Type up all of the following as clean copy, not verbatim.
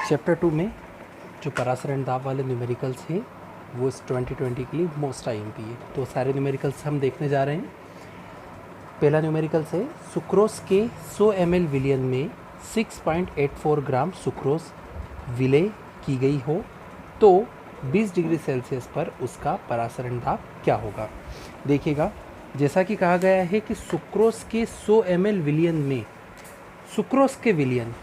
Chapter 2 में जो परासरण दाब वाले न्यूमेरिकल्स हैं वो इस 2020 के लिए मोस्ट आईएमपी है। तो सारे न्यूमेरिकल्स हम देखने जा रहे हैं। पहला न्यूमेरिकल्स है सुक्रोज के 100 ml विलियन में 6.84 ग्राम सुक्रोज विलय की गई हो तो 20 डिग्री सेल्सियस पर उसका परासरण दाब क्या होगा। देखिएगा, जैसा कि कहा गया है कि सुक्रोज के 100 ml विलियन में, सुक्रोज के विलियन,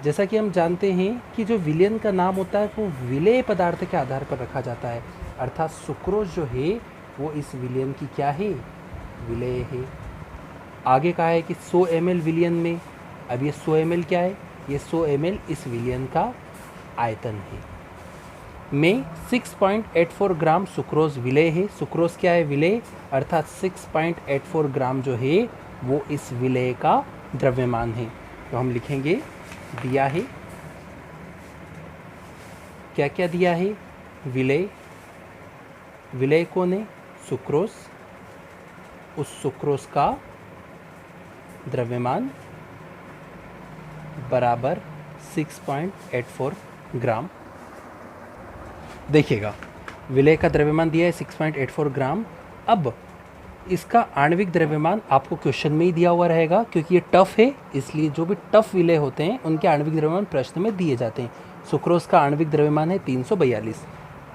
जैसा कि हम जानते हैं कि जो विलियन का नाम होता है वो विलेय पदार्थ के आधार पर रखा जाता है, अर्थात सुक्रोज जो है वो इस विलियन की क्या है, विलेय है। आगे कहा है कि 100 ml विलियन में, अब ये 100 ml क्या है, ये 100 ml इस विलियन का आयतन है। में 6.84 ग्राम सुक्रोज विलेय है। सुक्रोज क्या है, विलेय, अर्थात 6.84 ग्राम जो है वो इस विलेय का द्रव्यमान है। तो हम लिखेंगे दिया है, क्या क्या दिया है, विलेय, विलेय कौन है, सुक्रोज, उस सुक्रोज का द्रव्यमान बराबर 6.84 ग्राम। देखिएगा, विलेय का द्रव्यमान दिया है 6.84 ग्राम। अब इसका आणविक द्रव्यमान आपको क्वेश्चन में ही दिया हुआ रहेगा, क्योंकि ये टफ है, इसलिए जो भी टफ विलेय होते हैं उनके आणविक द्रव्यमान प्रश्न में दिए जाते हैं। सुक्रोज का आणविक द्रव्यमान है 342,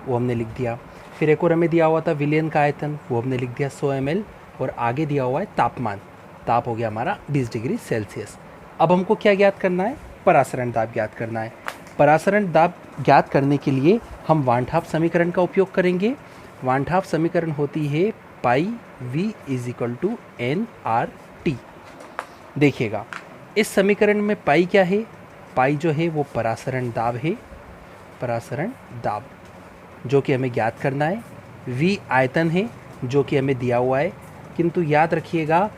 वो हमने लिख दिया। फिर एक और हमें दिया हुआ था विलियन का आयतन, वो हमने लिख दिया 100 ml, और आगे दिया हुआ है तापमान, ताप हो गया हमारा 20 डिग्री सेल्सियस। अब हमको क्या ज्ञात करना है, परासरण दाब ज्ञात करना है। परासरण दाब ज्ञात करने के लिए हम वान हाफ समीकरण का उपयोग करेंगे। वान हाफ समीकरण होती है पाई v = nRT। देखिएगा, इस समीकरण में पाई क्या है, पाई जो है वो परासरण दाब है, परासरण दाब जो कि हमें ज्ञात करना है। v आयतन है जो कि हमें दिया हुआ है, किंतु याद रखिएगा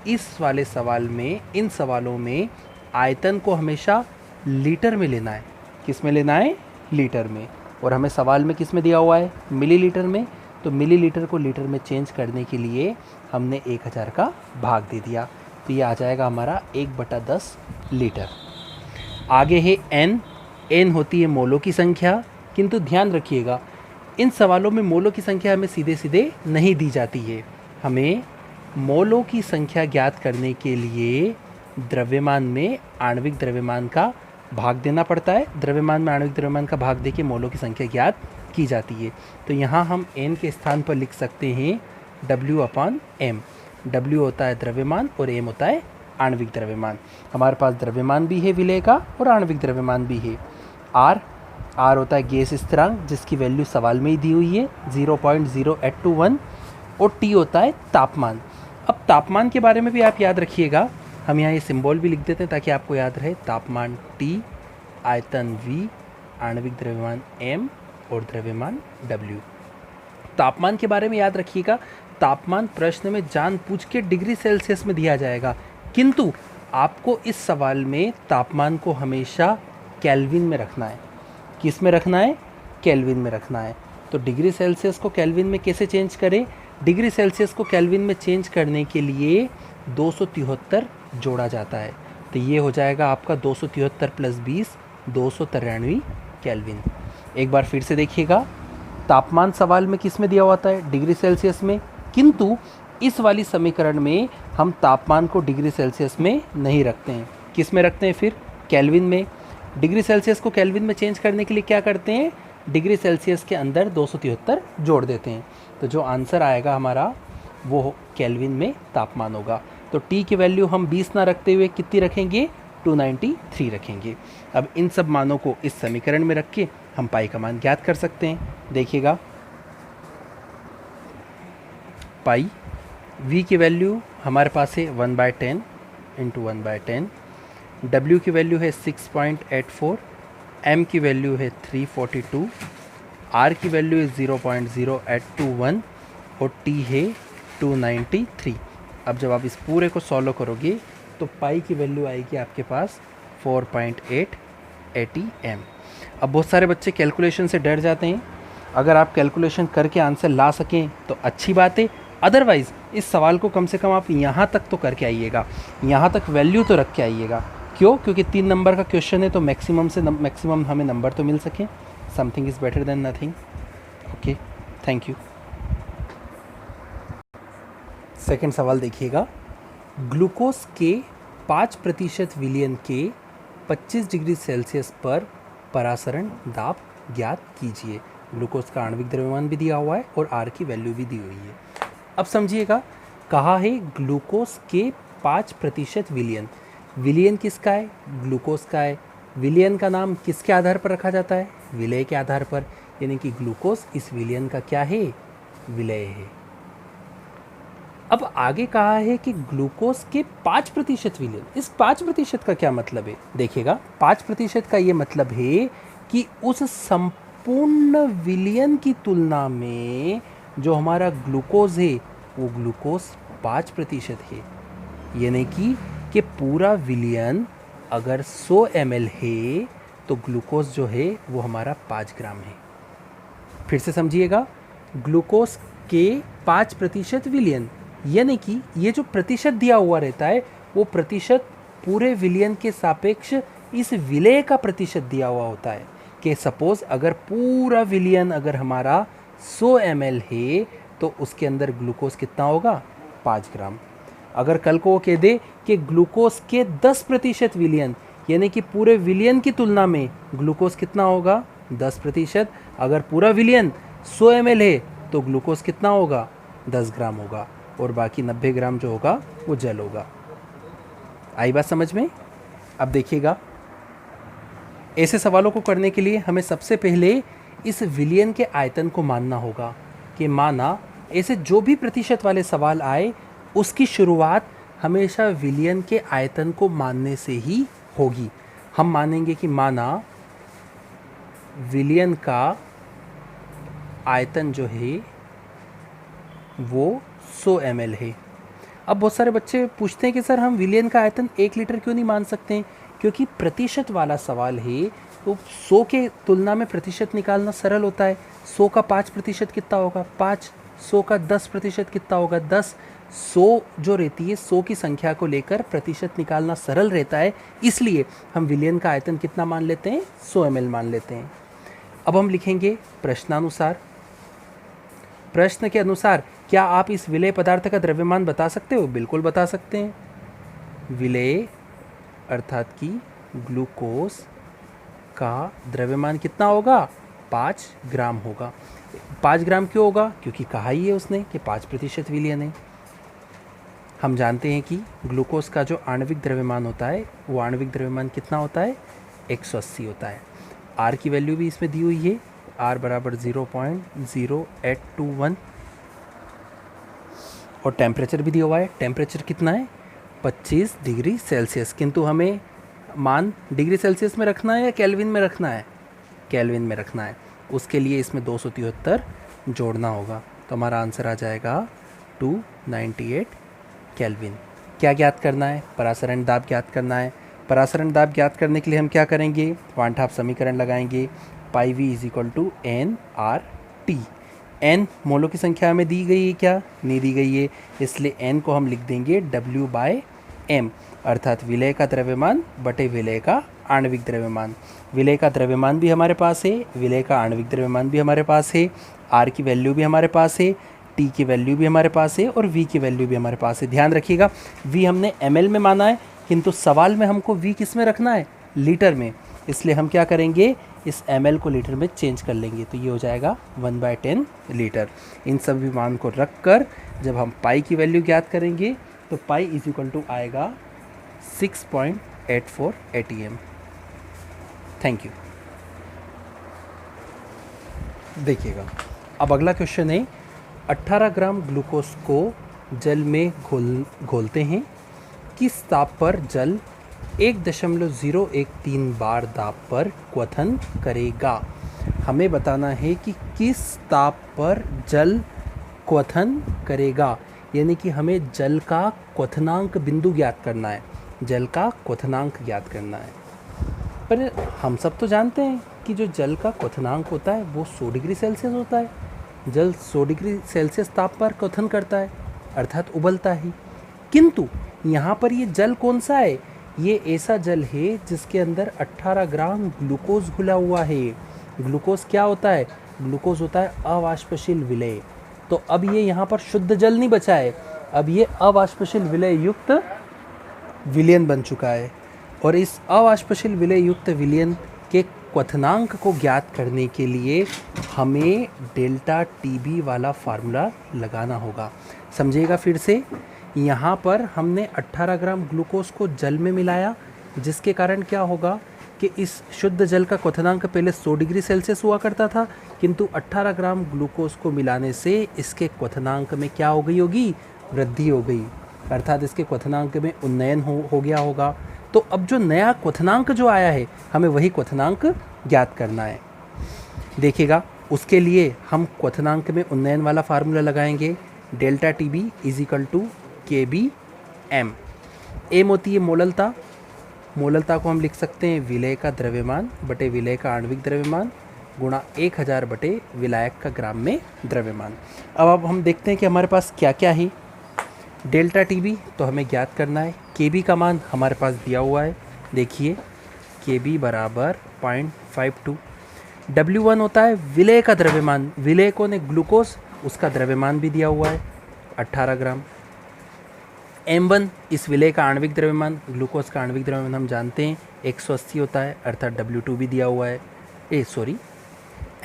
इस वाले सवाल में, इन सवालों में आयतन को हमेशा लीटर में लेना है। किस में लेना है, लीटर में, और हमें सवाल में किस में दिया हुआ है, मिलीलीटर में। तो मिलीलीटर को लीटर में चेंज करने के लिए हमने 1000 का भाग दे दिया, तो ये आ जाएगा हमारा 1/10 लीटर। आगे है n, n होती है मोलों की संख्या, किंतु ध्यान रखिएगा इन सवालों में मोलों की संख्या हमें सीधे सीधे नहीं दी जाती है। हमें मोलों की संख्या ज्ञात करने के लिए द्रव्यमान में आणविक द्रव्यमान का भाग देना पड़ता है। द्रव्यमान में आणविक द्रव्यमान का भाग देके मोलों की संख्या ज्ञात की जाती है। तो यहाँ हम n के स्थान पर लिख सकते हैं W/m। W होता है द्रव्यमान और m होता है आणविक द्रव्यमान। हमारे पास द्रव्यमान भी है विलेय का और आणविक द्रव्यमान भी है। R होता है गैस स्थिरांक, जिसकी वैल्यू सवाल में ही दी हुई है 0.0821, और T होता है तापमान। अब तापमान के बारे में भी आप याद रखिएगा, हम यहाँ ये सिंबल भी लिख देते हैं ताकि आपको याद रहे। तापमान T, आयतन V, आणविक द्रव्यमान m और द्रव्यमान W। तापमान के बारे में याद रखिएगा, तापमान प्रश्न में जानबूझ के डिग्री सेल्सियस में दिया जाएगा, किंतु आपको इस सवाल में तापमान को हमेशा केल्विन में रखना है। किस में रखना है, केल्विन में रखना है। तो डिग्री सेल्सियस को केल्विन में कैसे चेंज करें, डिग्री सेल्सियस को केल्विन में चेंज करने के लिए 273 जोड़ा जाता है। तो ये हो जाएगा आपका 273 + 20, 293 केल्विन। एक बार फिर से देखिएगा, तापमान सवाल में किस में दिया हुआ है, डिग्री सेल्सियस में, किंतु इस वाली समीकरण में हम तापमान को डिग्री सेल्सियस में नहीं रखते हैं। किस में रखते हैं फिर, केल्विन में। डिग्री सेल्सियस को केल्विन में चेंज करने के लिए क्या करते हैं, डिग्री सेल्सियस के अंदर 273 जोड़ देते हैं। तो जो आंसर आएगा हमारा वो केल्विन में तापमान होगा। तो T की वैल्यू हम 20 ना रखते हुए कितनी रखेंगे, 293 रखेंगे। अब इन सब मानों को इस समीकरण में रख के हम पाई का मान ज्ञात कर सकते हैं। देखिएगा, पाई V की वैल्यू हमारे पास है 1/10 × 1/10, W की वैल्यू है 6.84, M की वैल्यू है 342, R की वैल्यू है 0.0821 और T है 293। अब जब आप इस पूरे को सॉल्व करोगे तो पाई की वैल्यू आएगी आपके पास 4.8 ATM। अब बहुत सारे बच्चे कैलकुलेशन से डर जाते हैं, अगर आप कैलकुलेशन करके आंसर ला सकें तो अच्छी बात है, अदरवाइज़ इस सवाल को कम से कम आप यहाँ तक तो करके आइएगा, यहाँ तक वैल्यू तो रख के आइएगा। क्यों? क्योंकि 3 नंबर का क्वेश्चन है तो मैक्सिमम से मैक्सिमम हमें नंबर तो मिल सके। Something is better than nothing. Okay, thank you. Second सवाल देखिएगा, ग्लूकोज के 5% विलयन के 25 डिग्री सेल्सियस पर परासरण दाब ज्ञात कीजिए। ग्लूकोज का आणविक द्रव्यमान भी दिया हुआ है और आर की वैल्यू भी दी हुई है। अब समझिएगा, कहा है ग्लूकोज के 5% विलयन। विलयन किसका है? ग्लूकोज का है। विलयन का नाम किसके आधार पर रखा जाता है? विलय के आधार पर, यानी कि ग्लूकोज इस विलयन का क्या है? विलय है। अब आगे कहा है कि ग्लूकोज के 5% विलयन। इस 5% का क्या मतलब है? देखिएगा, 5% का ये मतलब है कि उस संपूर्ण विलयन की तुलना में जो हमारा ग्लूकोज है वो ग्लूकोज 5% है। यानी कि पूरा विलयन अगर 100 ml है तो ग्लूकोज जो है वो हमारा 5 ग्राम है। फिर से समझिएगा, ग्लूकोज के 5% विलयन, यानी कि ये जो प्रतिशत दिया हुआ रहता है वो प्रतिशत पूरे विलयन के सापेक्ष इस विलय का प्रतिशत दिया हुआ होता है। कि सपोज अगर पूरा विलयन अगर हमारा 100 ml है तो उसके अंदर ग्लूकोज कितना होगा? 5 ग्राम। अगर कल को वो कह दे कि ग्लूकोज के 10% विलयन, यानी कि पूरे विलयन की तुलना में ग्लूकोज कितना होगा? 10%। अगर पूरा विलयन 100 ml है तो ग्लूकोज कितना होगा? 10 ग्राम होगा, और बाकी 90 ग्राम जो होगा वो जल होगा। आई बात समझ में? अब देखिएगा, ऐसे सवालों को करने के लिए हमें सबसे पहले इस विलयन के आयतन को मानना होगा। कि माना ऐसे जो भी प्रतिशत वाले सवाल आए उसकी शुरुआत हमेशा विलयन के आयतन को मानने से ही होगी। हम मानेंगे कि माना विलयन का आयतन जो है वो 100 ml है। अब बहुत सारे बच्चे पूछते हैं कि सर हम विलयन का आयतन 1 लीटर क्यों नहीं मान सकते? क्योंकि प्रतिशत वाला सवाल है तो 100 के तुलना में प्रतिशत निकालना सरल होता है। 100 का 5% कितना होगा? 5। 100 का 10% कितना होगा? 10। 100 जो रहती है 100 की संख्या को लेकर प्रतिशत निकालना सरल रहता है, इसलिए हम विलयन का आयतन कितना मान लेते हैं? 100 ml मान लेते हैं। अब हम लिखेंगे प्रश्नानुसार। प्रश्न के अनुसार क्या आप इस विलेय पदार्थ का द्रव्यमान बता सकते हो? बिल्कुल बता सकते हैं। विलेय अर्थात कि ग्लूकोज का द्रव्यमान कितना होगा? 5 ग्राम होगा। 5 ग्राम क्यों होगा? क्योंकि कहा ही है उसने कि 5% विलयन है। हम जानते हैं कि ग्लूकोज का जो आणविक द्रव्यमान होता है वो आणविक द्रव्यमान कितना होता है? 180 होता है। आर की वैल्यू भी इसमें दी हुई है, आर बराबर 0.0821, और टेम्परेचर भी दिया हुआ है। टेम्परेचर कितना है? 25 डिग्री सेल्सियस। किंतु हमें मान डिग्री सेल्सियस में रखना है या केल्विन में रखना है? केल्विन में रखना है। उसके लिए इसमें 273 जोड़ना होगा, तो हमारा आंसर आ जाएगा 298 केल्विन। क्या ज्ञात करना है? परासरण दाब ज्ञात करना है। परासरण दाब ज्ञात करने के लिए हम क्या करेंगे? वान हाफ समीकरण लगाएंगे। Pi V is equal to N R T. N मोलों की संख्या हमें दी गई है क्या? नहीं दी गई है, इसलिए एन को हम लिख देंगे डब्ल्यू बाय एम, अर्थात विलय का द्रव्यमान बटे विलय का आणविक द्रव्यमान। विलय का द्रव्यमान भी हमारे पास है, विलय का आणविक द्रव्यमान भी हमारे पास है, आर की वैल्यू भी हमारे पास है, टी की वैल्यू भी हमारे पास है, और वी की वैल्यू भी हमारे पास है। ध्यान रखिएगा, वी हमने ml में माना है, किंतु सवाल में हमको वी किस में रखना है? लीटर में। इसलिए हम क्या करेंगे? इस ml को लीटर में चेंज कर लेंगे, तो ये हो जाएगा 1/10 लीटर। इन सभी मान को रख कर जब हम पाई की वैल्यू ज्ञात करेंगे तो पाई इज इक्वल टू आएगा 6.84 ATM। Thank you. देखिएगा, अब अगला क्वेश्चन है, 18 ग्राम ग्लूकोज को जल में घोलते हैं। किस ताप पर जल 1.013 बार दाब पर क्वथन करेगा? हमें बताना है कि किस ताप पर जल क्वथन करेगा, यानी कि हमें जल का क्वथनांक बिंदु ज्ञात करना है, जल का क्वथनांक ज्ञात करना है। पर हम सब तो जानते हैं कि जो जल का क्वथनांक होता है वो 100 डिग्री सेल्सियस होता है। जल 100 डिग्री सेल्सियस ताप पर क्वथन करता है, अर्थात उबलता है। किंतु यहाँ पर ये जल कौन सा है? ये ऐसा जल है जिसके अंदर 18 ग्राम ग्लूकोज घुला हुआ है। ग्लूकोज क्या होता है? ग्लूकोज होता है अवाष्पशील विलय। तो अब ये यहाँ पर शुद्ध जल नहीं बचा है, अब ये अवाष्पशील विलय युक्त विलयन बन चुका है। और इस अवाष्पशील विलय युक्त विलयन के क्वथनांक को ज्ञात करने के लिए हमें डेल्टा टीबी वाला फार्मूला लगाना होगा। समझिएगा फिर से, यहाँ पर हमने 18 ग्राम ग्लूकोज को जल में मिलाया, जिसके कारण क्या होगा कि इस शुद्ध जल का क्वथनांक पहले 100 डिग्री सेल्सियस हुआ करता था, किंतु 18 ग्राम ग्लूकोज को मिलाने से इसके क्वथनांक में क्या हो गई होगी? वृद्धि हो गई, अर्थात इसके क्वथनांक में उन्नयन हो गया होगा। तो अब जो नया क्वथनांक जो आया है, हमें वही क्वथनांक ज्ञात करना है। देखिएगा, उसके लिए हम क्वथनांक में उन्नयन वाला फार्मूला लगाएंगे। Delta T B is equal to K B M. M होती है मोललता। मोललता को हम लिख सकते हैं विलय का द्रव्यमान बटे विलय का आणविक द्रव्यमान गुणा 1000 बटे विलायक का ग्राम में द्रव्यमान। अब हम देखते हैं कि हमारे पास क्या क्या है। डेल्टा टी बी तो हमें ज्ञात करना है। के बी का मान हमारे पास दिया हुआ है, देखिए के बी बराबर 0.52। W1 होता है विलय का द्रव्यमान, विलय को ने ग्लूकोज, उसका द्रव्यमान भी दिया हुआ है 18 ग्राम। M1 इस विलय का आणविक द्रव्यमान, ग्लूकोज का आणविक द्रव्यमान हम जानते हैं 180 होता है, अर्थात W2 भी दिया हुआ है,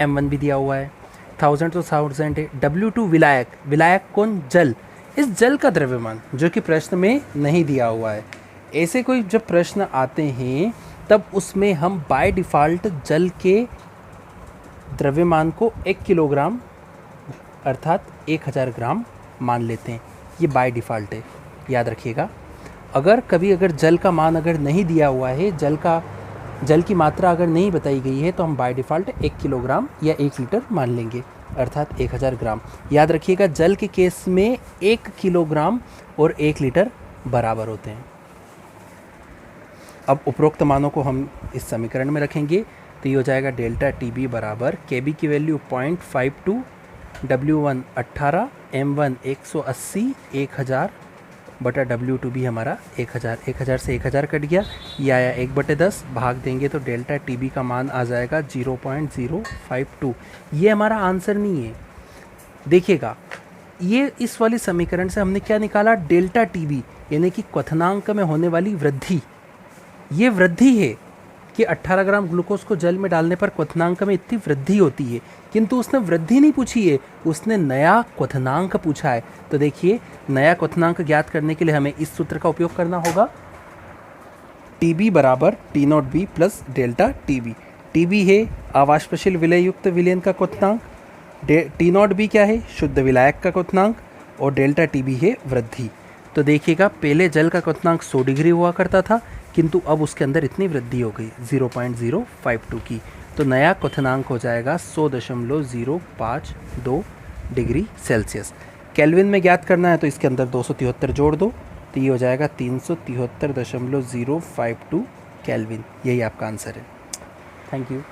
M1 भी दिया हुआ है। 1000 तो 1000 है। W2 विलायक, विलायक कौन? जल, इस जल का द्रव्यमान जो कि प्रश्न में नहीं दिया हुआ है। ऐसे कोई जब प्रश्न आते हैं तब उसमें हम बाय डिफ़ॉल्ट जल के द्रव्यमान को 1 किलोग्राम अर्थात 1000 ग्राम मान लेते हैं, ये बाय डिफ़ॉल्ट है, याद रखिएगा। अगर कभी जल का मान अगर नहीं दिया हुआ है, जल की मात्रा अगर नहीं बताई गई है, तो हम बाय डिफ़ॉल्ट 1 किलोग्राम या 1 लीटर मान लेंगे, अर्थात 1000 ग्राम। याद रखिएगा, जल के केस में 1 किलोग्राम और 1 लीटर बराबर होते हैं। अब उपरोक्त मानों को हम इस समीकरण में रखेंगे, तो ये हो जाएगा डेल्टा टी बी बराबर के बी की वैल्यू 0.52, W1 18, M1 180, 1000 बटा W2 भी हमारा 1000। 1000 से 1000 कट गया, ये आया 1/10, भाग देंगे तो डेल्टा टी बी का मान आ जाएगा 0.052। ये हमारा आंसर नहीं है। देखिएगा, ये इस वाली समीकरण से हमने क्या निकाला? डेल्टा टी बी यानी कि क्वथनांक में होने वाली वृद्धि। ये वृद्धि है कि 18 ग्राम ग्लूकोज को जल में डालने पर क्वथनांक में इतनी वृद्धि होती है, किंतु उसने वृद्धि नहीं पूछी है, उसने नया क्वथनांक पूछा है। तो देखिए, नया क्वथनांक ज्ञात करने के लिए हमें इस सूत्र का उपयोग करना होगा, टी बी बराबर T not B plus delta T B. T B है अवाष्पशील विलय युक्त विलयन का क्वथनांक, टी नॉट बी क्या है? शुद्ध विलायक का क्वथनांक, और डेल्टा टी बी है वृद्धि। तो देखिएगा, पहले जल का क्वथनांक 100 डिग्री हुआ करता था, किंतु अब उसके अंदर इतनी वृद्धि हो गई 0.052 की। तो नया क्वथनांक हो जाएगा 100.052 डिग्री सेल्सियस। केल्विन में ज्ञात करना है तो इसके अंदर 273 जोड़ दो, तो ये हो जाएगा 373.052 केल्विन। यही आपका आंसर है। Thank you.